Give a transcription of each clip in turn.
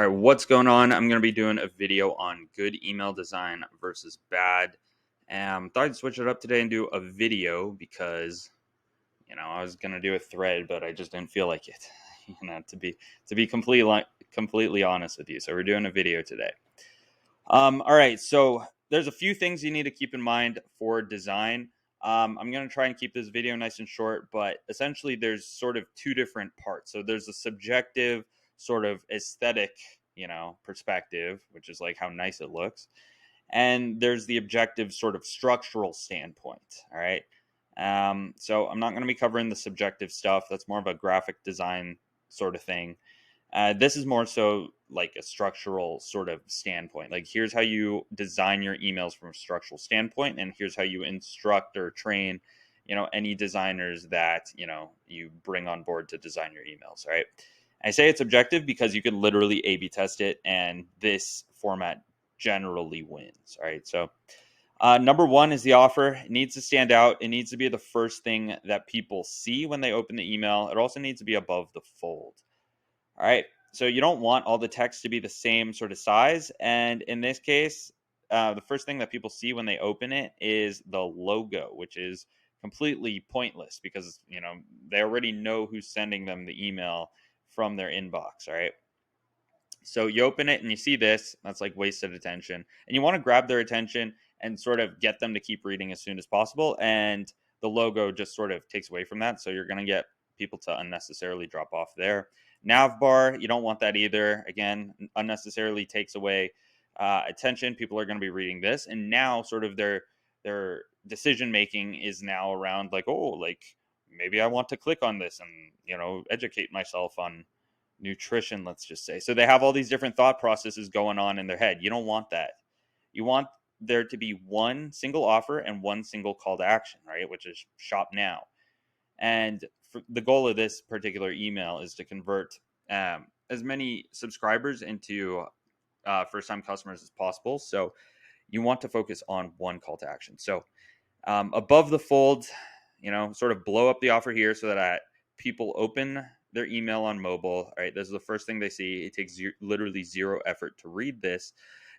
All right, what's going on? I'm going to be doing a video on good email design versus bad. Thought I'd switch it up today and do a video because I was going to do a thread, but I just didn't feel like it. To be completely honest with you. So we're doing a video today. All right, so there's a few things you need to keep in mind for design. I'm going to try and keep this video nice and short, but essentially there's sort of two different parts. So there's a subjective sort of aesthetic, perspective, which is like how nice it looks. And there's the objective sort of structural standpoint. All right. So I'm not going to be covering the subjective stuff. That's more of a graphic design sort of thing. This is more so like a structural sort of standpoint. Like, here's how you design your emails from a structural standpoint, and here's how you instruct or train, any designers that you bring on board to design your emails. Right. I say it's objective because you can literally A/B test it, and this format generally wins. All right. So, number one is the offer. It needs to stand out. It needs to be the first thing that people see when they open the email. It also needs to be above the fold. All right. So you don't want all the text to be the same sort of size. And in this case, the first thing that people see when they open it is the logo, which is completely pointless because, they already know who's sending them the email from their inbox. All right. So you open it and you see this, that's like wasted attention. And you want to grab their attention and sort of get them to keep reading as soon as possible. And the logo just sort of takes away from that. So you're going to get people to unnecessarily drop off there. Nav bar, you don't want that either. Again, unnecessarily takes away attention. People are going to be reading this. And now sort of their decision making is now around like, oh, like maybe I want to click on this and, educate myself on nutrition, let's just say. So they have all these different thought processes going on in their head. You don't want that. You want there to be one single offer and one single call to action, right? Which is shop now. And the goal of this particular email is to convert as many subscribers into first time customers as possible. So you want to focus on one call to action. So above the fold, sort of blow up the offer here so that people open their email on mobile. All right, this is the first thing they see. It takes literally zero effort to read this.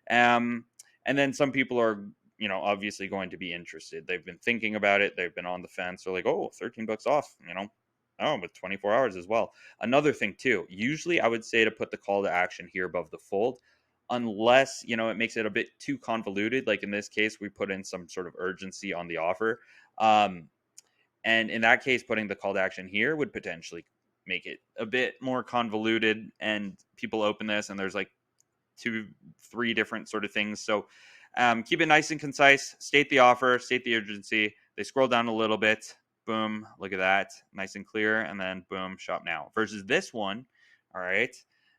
And then some people are, obviously going to be interested. They've been thinking about it. They've been on the fence. They're like, oh, $13 off, oh, with 24 hours as well. Another thing too, usually I would say to put the call to action here above the fold, unless, it makes it a bit too convoluted. Like in this case, we put in some sort of urgency on the offer. And in that case, putting the call to action here would potentially make it a bit more convoluted, and people open this and there's like 2-3 different sort of things. So keep it nice and concise. State the offer, state the urgency. They scroll down a little bit. Boom, look at that, nice and clear. And then boom, shop now. Versus this one, all right.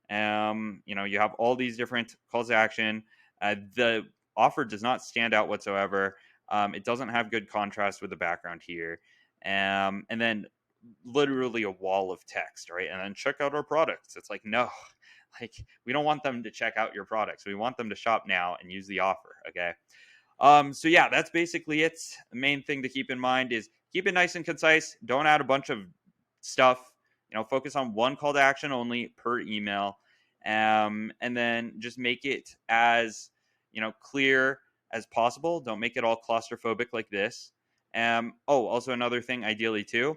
You have all these different calls to action. The offer does not stand out whatsoever. It doesn't have good contrast with the background here. And then literally a wall of text, right? And then check out our products. It's like, no, like we don't want them to check out your products. We want them to shop now and use the offer. Okay. So yeah, that's basically it. The main thing to keep in mind is keep it nice and concise. Don't add a bunch of stuff. Focus on one call to action only per email. And then just make it as, clear as possible. Don't make it all claustrophobic like this. Also another thing, ideally too.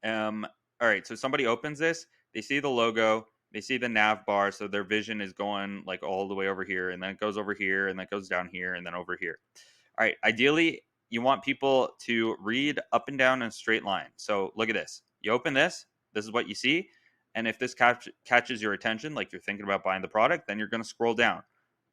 All right, so somebody opens this, they see the logo, they see the nav bar, so their vision is going like all the way over here, and then it goes over here, and then it goes down here, and then over here. All right, ideally, you want people to read up and down in a straight line. So look at this. You open this, this is what you see, and if this catches your attention, like you're thinking about buying the product, then you're going to scroll down.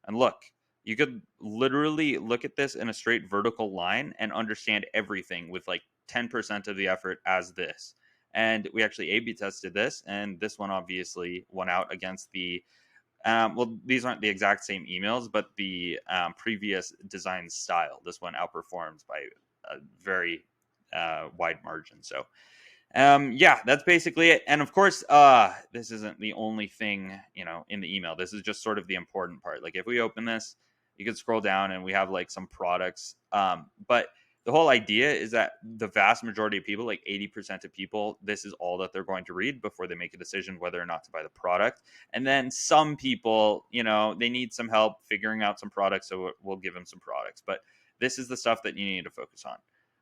And look, you could literally look at this in a straight vertical line and understand everything with like 10% of the effort as this. And we actually A/B tested this, and this one obviously won out against the these aren't the exact same emails, but the previous design style. This one outperforms by a very wide margin. So yeah, that's basically it. And of course, this isn't the only thing, in the email. This is just sort of the important part. Like if we open this, you can scroll down and we have like some products. But the whole idea is that the vast majority of people, like 80% of people, this is all that they're going to read before they make a decision whether or not to buy the product. And then some people, they need some help figuring out some products, so we'll give them some products. But this is the stuff that you need to focus on.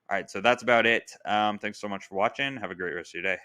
All right, so that's about it. Thanks so much for watching. Have a great rest of your day.